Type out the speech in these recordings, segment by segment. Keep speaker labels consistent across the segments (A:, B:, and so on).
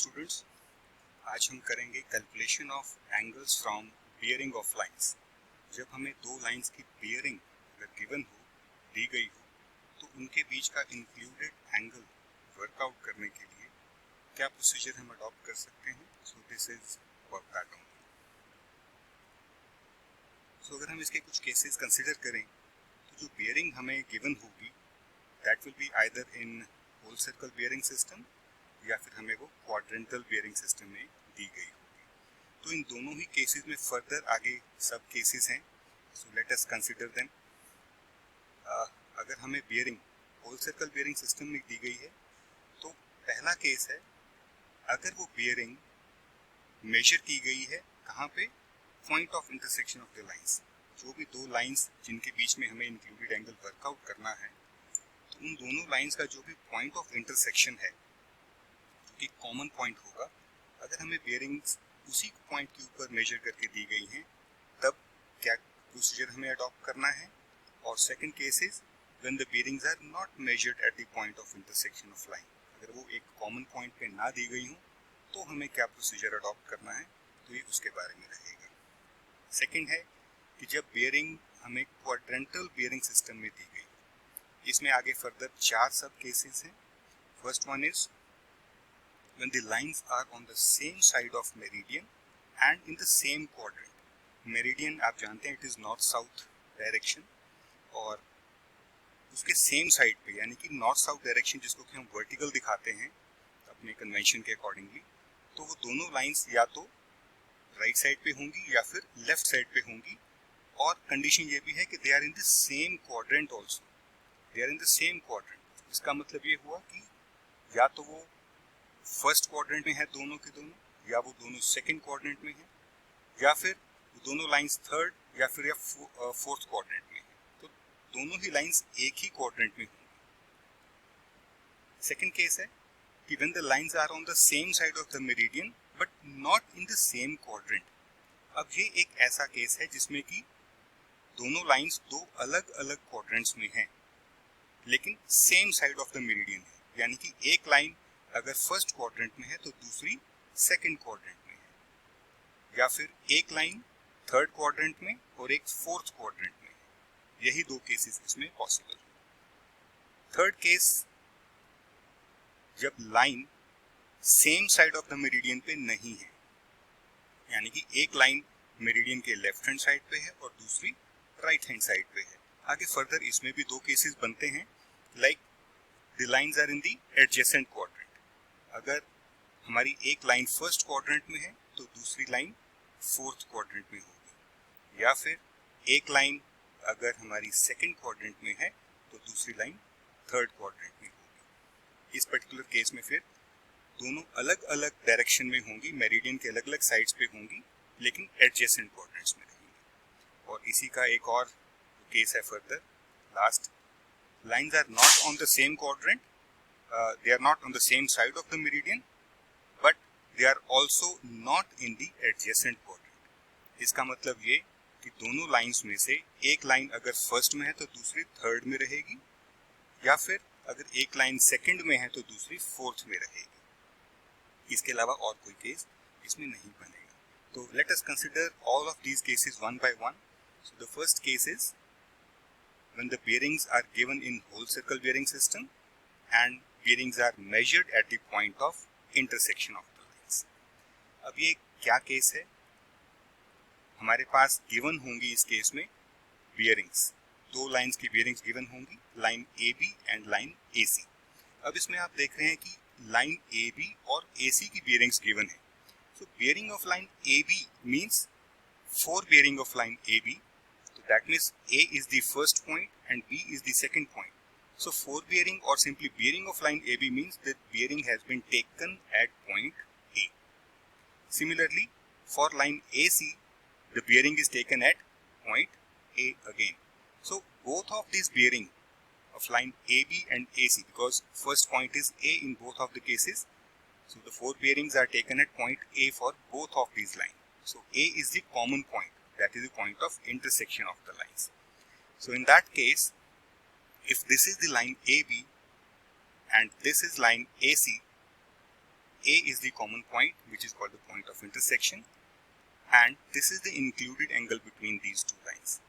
A: Students, आज हम करेंगे calculation of angles from bearing of lines. जब हमें दो लाइंस की बियरिंग अगर गिवन हो, दी गई हो, तो उनके बीच का इंक्लूडेड एंगल वर्कआउट करने के लिए क्या प्रोसीजर हम अडॉप्ट कर सकते हैं। So this is work that only. So अगर हम इसके कुछ केसेस कंसिडर करें तो जो बियरिंग हमें गिवन होगी that will be either in whole circle bearing system या फिर हमें वो क्वाड्रेंटल बियरिंग सिस्टम में दी गई होगी। तो इन दोनों ही केसेस में फर्दर आगे सब केसेस हैं, so let us consider them. अगर हमें bearing whole circle bearing system में दी गई है तो पहला केस है अगर वो बियरिंग मेजर की गई है कहाँ पे, point of intersection of the lines. जो भी दो लाइंस जिनके बीच में हमें इंक्लूडेड एंगल वर्कआउट करना है, तो उन दोनों लाइंस का जो भी पॉइंट ऑफ इंटरसेक्शन है, एक कॉमन पॉइंट होगा, अगर हमें बियरिंग्स उसी पॉइंट के ऊपर मेजर करके दी गई हैं तब क्या प्रोसीजर हमें अडॉप्ट करना है। और second case is when the bearings are not measured at the point of intersection of line. अगर वो एक कॉमन पॉइंट पे ना दी गई हो तो हमें क्या प्रोसीजर अडॉप्ट करना है, तो ये उसके बारे में रहेगा। सेकंड है कि जब बियरिंग हमें क्वाड्रेंटल बियरिंग सिस्टम में दी गई, इसमें आगे फर्दर 4 सब केसेस हैं। First one is when the lines are on the same side of meridian and in the same quadrant. Meridian आप जानते हैं, it is north south direction, और उसके सेम साइड पे यानी कि नॉर्थ साउथ डायरेक्शन जिसको कि हम वर्टिकल दिखाते हैं अपने कन्वेंशन के अकॉर्डिंगली, तो वो दोनों लाइंस या तो राइट साइड पे होंगी या फिर लेफ्ट साइड पे होंगी। और कंडीशन ये भी है कि they are in the same quadrant also, they are in the same quadrant. इसका मतलब ये हुआ कि या तो वो फर्स्ट क्वाड्रेंट में है दोनों के दोनों, या वो दोनों सेकंड क्वाड्रेंट में है, या फिर वो दोनों लाइंस थर्ड या फिर या फोर्थ क्वाड्रेंट में है। तो दोनों ही लाइंस एक ही क्वाड्रेंट में होंगी। सेकंड केस है कि when the lines are on the same side of the meridian but not in the same quadrant. अब ये एक ऐसा केस है जिसमें कि दोनों लाइंस दो अलग अलग क्वाड्रेंट्स में हैं लेकिन same side of the meridian है। यानी कि एक लाइन अगर फर्स्ट क्वाड्रेंट में है तो दूसरी सेकंड क्वाड्रेंट में है, या फिर एक लाइन थर्ड क्वाड्रेंट में और एक फोर्थ क्वाड्रेंट में है। यही दो केसेस इसमें पॉसिबल है। थर्ड केस, जब line same side of the meridian पे नहीं है, यानी कि एक लाइन मेरिडियन के लेफ्ट हैंड साइड पे है और दूसरी राइट हैंड साइड पे है। आगे फर्दर इसमें भी दो केसेस बनते हैं, like the lines are in the adjacent quadrant. अगर हमारी एक लाइन फर्स्ट क्वाड्रेंट में है तो दूसरी लाइन फोर्थ क्वाड्रेंट में होगी, या फिर एक लाइन अगर हमारी सेकंड क्वाड्रेंट में है तो दूसरी लाइन थर्ड क्वाड्रेंट में होगी। इस पर्टिकुलर केस में फिर दोनों अलग अलग डायरेक्शन में होंगी, मेरिडियन के अलग अलग साइड्स पे होंगी लेकिन एडजेसेंट क्वाड्रेंट्स में रहेंगी। और इसी का एक और केस है further, last, lines are not on the same quadrant, they are not on the same side of the meridian but they are also not in the adjacent quadrant। इसका मतलब ये कि दोनों लाइंस में से एक लाइन अगर फर्स्ट में है तो दूसरी थर्ड में रहेगी, या फिर अगर एक लाइन सेकंड में है तो दूसरी फोर्थ में रहेगी। इसके अलावा और कोई केस इसमें नहीं बनेगा। तो let us consider all of these cases one by one. So the first case is when the bearings are given in whole circle bearing system and bearings are measured at the point of intersection of the lines। अब ये क्या case है, हमारे पास given होंगी इस case में bearings, दो lines की बियरिंग्स गिवन होंगी, line A B and line A C. अब इसमें आप देख रहे हैं कि लाइन ए बी और ए सी की बियरिंग्स गिवन है। So bearing of line A B means 4 bearing of line AB, so that means A is the first point and B is the second point. So 4 bearing or simply bearing of line AB means that bearing has been taken at point A. Similarly, for line AC, the bearing is taken at point A again. So both of these bearing of line AB and AC, because first point is A in both of the cases, so the 4 bearings are taken at point A for both of these lines. So A is the common point, that is the point of intersection of the lines. So in that case, if this is the line AB and this is line AC, A is the common point, which is called the point of intersection, and this is the included angle between these two lines.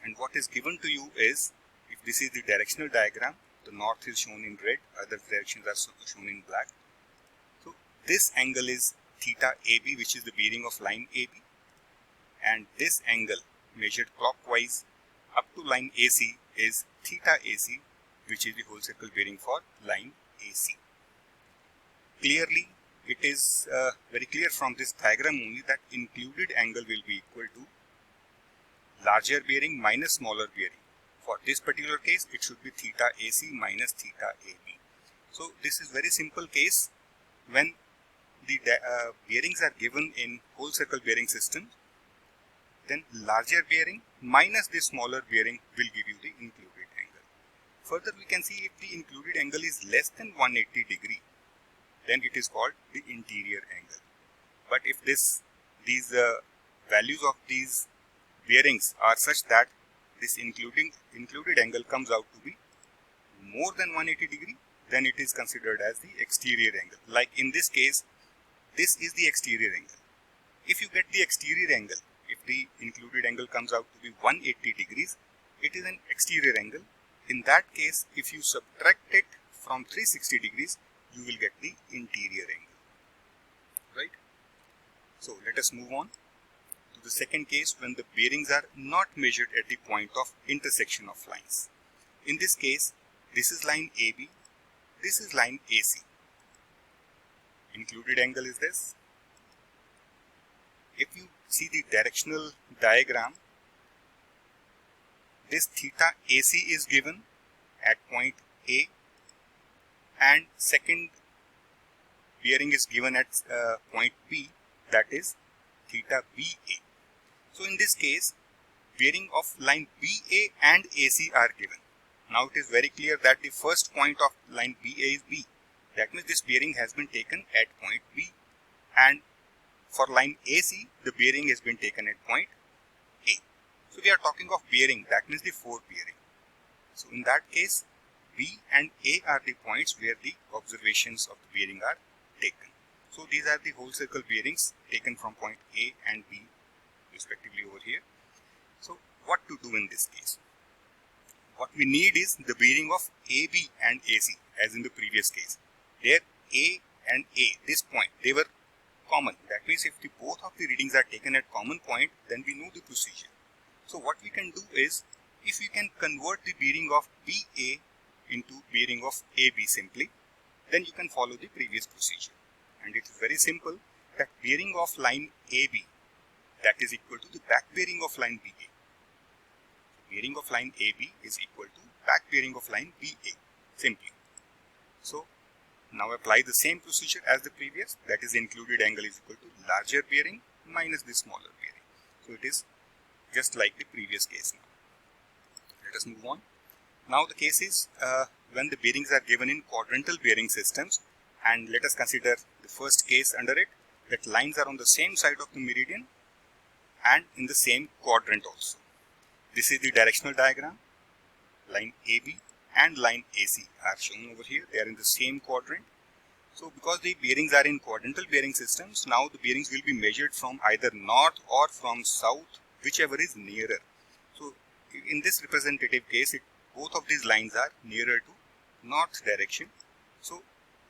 A: And what is given to you is, if this is the directional diagram, the north is shown in red, other directions are shown in black. So this angle is theta AB, which is the bearing of line AB, and this angle measured clockwise up to line AC is theta AC, which is the whole circle bearing for line AC. Clearly, it is very clear from this diagram only that included angle will be equal to larger bearing minus smaller bearing. For this particular case, it should be theta AC minus theta AB. So this is very simple case when the bearings are given in whole circle bearing system. Then larger bearing minus the smaller bearing will give you the included angle. Further, we can see if the included angle is less than 180 degree, then it is called the interior angle. But if these values of these bearings are such that this included angle comes out to be more than 180 degree, then it is considered as the exterior angle. Like in this case, this is the exterior angle. If you get the exterior angle, if the included angle comes out to be 180 degrees, it is an exterior angle. In that case, if you subtract it from 360 degrees, you will get the interior angle, right? So let us move on to the second case when the bearings are not measured at the point of intersection of lines. In this case, this is line AB, this is line AC. Included angle is this. If you see the directional diagram, this theta AC is given at point A, and second bearing is given at point B, that is theta BA. So in this case, bearing of line BA and AC are given. Now it is very clear that the first point of line BA is B. That means this bearing has been taken at point B, and for line AC, the bearing has been taken at point A. So we are talking of bearing, that means the fourth bearing. So in that case, B and A are the points where the observations of the bearing are taken. So these are the whole circle bearings taken from point A and B respectively over here. So what to do in this case? What we need is the bearing of AB and AC, as in the previous case. There A and A, this point, they were common. That means if the both of the readings are taken at common point, then we know the procedure. So what we can do is, if we can convert the bearing of BA into bearing of AB simply, then you can follow the previous procedure. And it is very simple that bearing of line AB, that is equal to the back bearing of line BA. Bearing of line AB is equal to back bearing of line BA simply. So now apply the same procedure as the previous, that is included angle is equal to larger bearing minus the smaller bearing. So it is just like the previous case now. Let us move on. Now the case is when the bearings are given in quadrantal bearing systems, and let us consider the first case under it, that lines are on the same side of the meridian and in the same quadrant also. This is the directional diagram. Line AB and line AC are shown over here. They are in the same quadrant. So because the bearings are in quadrantal bearing systems, now the bearings will be measured from either north or from south, whichever is nearer. So in this representative case, both of these lines are nearer to north direction. So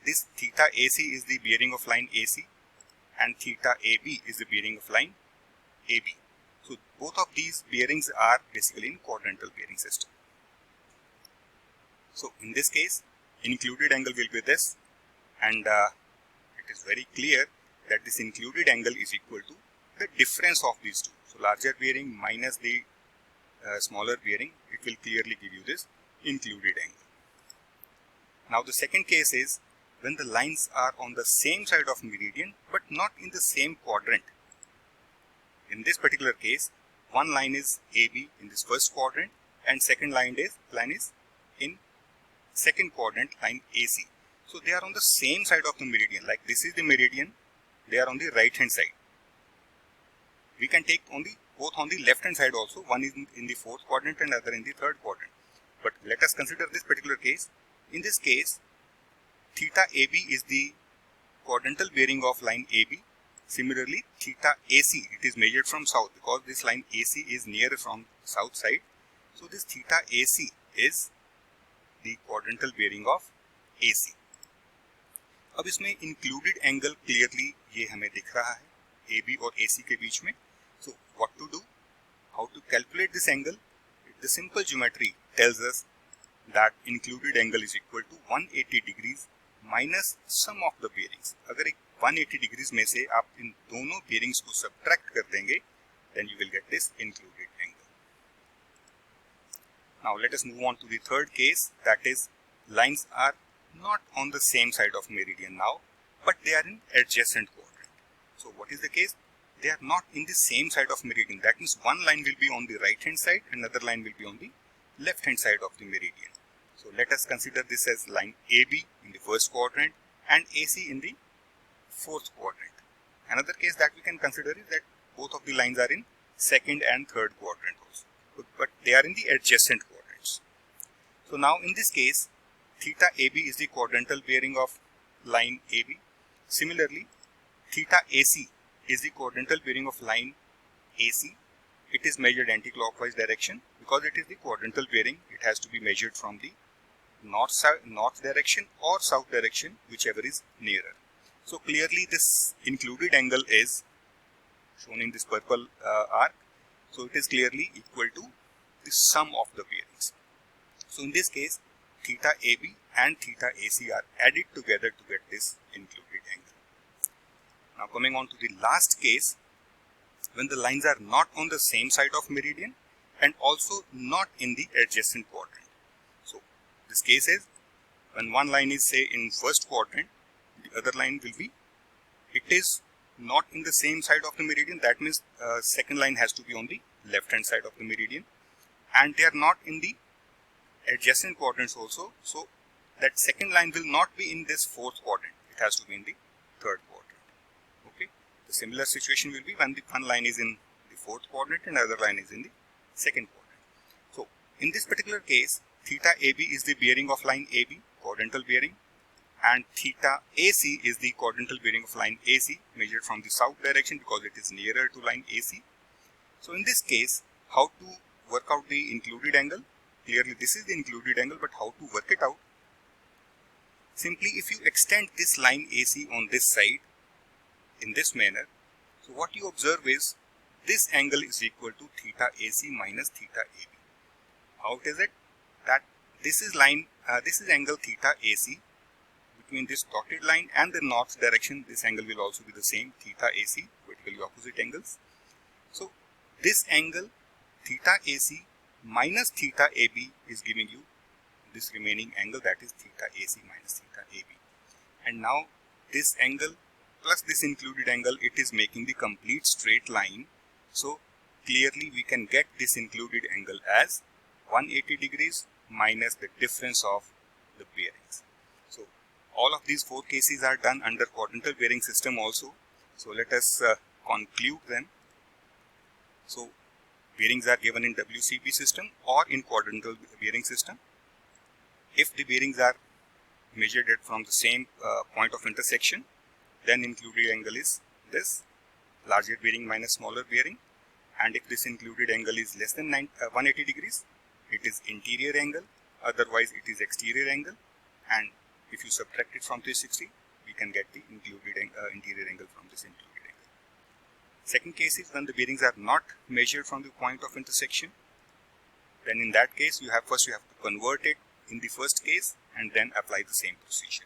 A: this theta AC is the bearing of line AC and theta AB is the bearing of line AB. So both of these bearings are basically in quadrantal bearing system. So in this case, included angle will be this, and it is very clear that this included angle is equal to the difference of these two. So larger bearing minus the smaller bearing, it will clearly give you this included angle. Now the second case is when the lines are on the same side of meridian but not in the same quadrant. In this particular case, one line is AB in this first quadrant and second line is in second quadrant, line AC. So they are on the same side of the meridian. Like this is the meridian, they are on the right hand side. We can take both on the left hand side also. One is in the fourth quadrant and other in the third quadrant. But let us consider this particular case. In this case, theta AB is the quadrantal bearing of line AB. Similarly, theta AC, it is measured from south because this line AC is nearer from south side. So this theta AC is the quadrantal bearing of AC. अब इसमें included angle clearly ये हमें दिख रहा है AB और AC के बीच में. So what to do? How to calculate this angle? The simple geometry tells us that included angle is equal to 180 degrees minus sum of the bearings. अगर एक 180 degrees में से आप इन दोनों bearings को subtract कर देंगे, then you will get this included angle. Now let us move on to the third case, that is lines are not on the same side of meridian now, but they are in adjacent quadrant. So what is the case? They are not in the same side of meridian. That means one line will be on the right hand side, another line will be on the left hand side of the meridian. So let us consider this as line AB in the first quadrant and AC in the fourth quadrant. Another case that we can consider is that both of the lines are in second and third quadrant also, but they are in the adjacent quadrants. So now in this case, theta AB is the quadrantal bearing of line AB. Similarly, theta AC is the quadrantal bearing of line AC. It is measured anti-clockwise direction. Because it is the quadrantal bearing, it has to be measured from the north direction or south direction, whichever is nearer. So clearly this included angle is shown in this purple arc. So it is clearly equal to the sum of the bearings. So in this case, theta AB and theta AC are added together to get this included angle. Now coming on to the last case, when the lines are not on the same side of meridian and also not in the adjacent quadrant. So this case is when one line is say in first quadrant, the other line will be, it is not in the same side of the meridian. That means second line has to be on the left hand side of the meridian, and they are not in the adjacent quadrants also. So that second line will not be in this fourth quadrant. It has to be in the third quadrant. Okay. The similar situation will be when the one line is in the fourth quadrant and other line is in the second quadrant. So in this particular case, theta AB is the bearing of line AB, quadrantal bearing, and theta AC is the quadrantal bearing of line AC, measured from the south direction because it is nearer to line AC. So in this case, how to work out the included angle? Clearly this is the included angle, but how to work it out? Simply if you extend this line AC on this side in this manner, so what you observe is this angle is equal to theta AC minus theta AB. How is it? That this is angle theta AC. Between this dotted line and the north direction, this angle will also be the same, theta AC, vertically opposite angles. So this angle theta AC minus theta AB is giving you this remaining angle, that is theta AC minus theta AB. And now this angle plus this included angle, it is making the complete straight line. So clearly we can get this included angle as 180 degrees minus the difference of the bearings. So all of these four cases are done under quadrantal bearing system also. So let us conclude them. So bearings are given in WCB system or in quadrantal bearing system. If the bearings are measured from the same point of intersection, then included angle is this, larger bearing minus smaller bearing. And if this included angle is less than 180 degrees, it is interior angle, otherwise it is exterior angle. And if you subtract it from 360, we can get the included interior angle from this included angle. Second case is when the bearings are not measured from the point of intersection. Then in that case, you have to convert it in the first case and then apply the same procedure.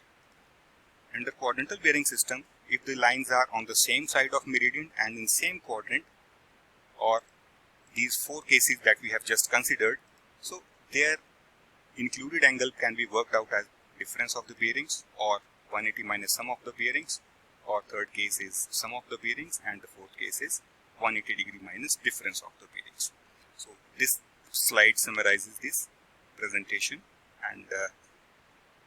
A: Under quadrantal bearing system, if the lines are on the same side of meridian and in same quadrant, or these four cases that we have just considered, so their included angle can be worked out as difference of the bearings, or 180 minus sum of the bearings, or third case is sum of the bearings, and the fourth case is 180 degree minus difference of the bearings. So this slide summarizes this presentation, and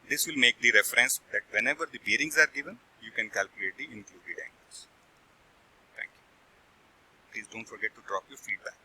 A: this will make the reference that whenever the bearings are given, you can calculate the included angles. Thank you. Please don't forget to drop your feedback.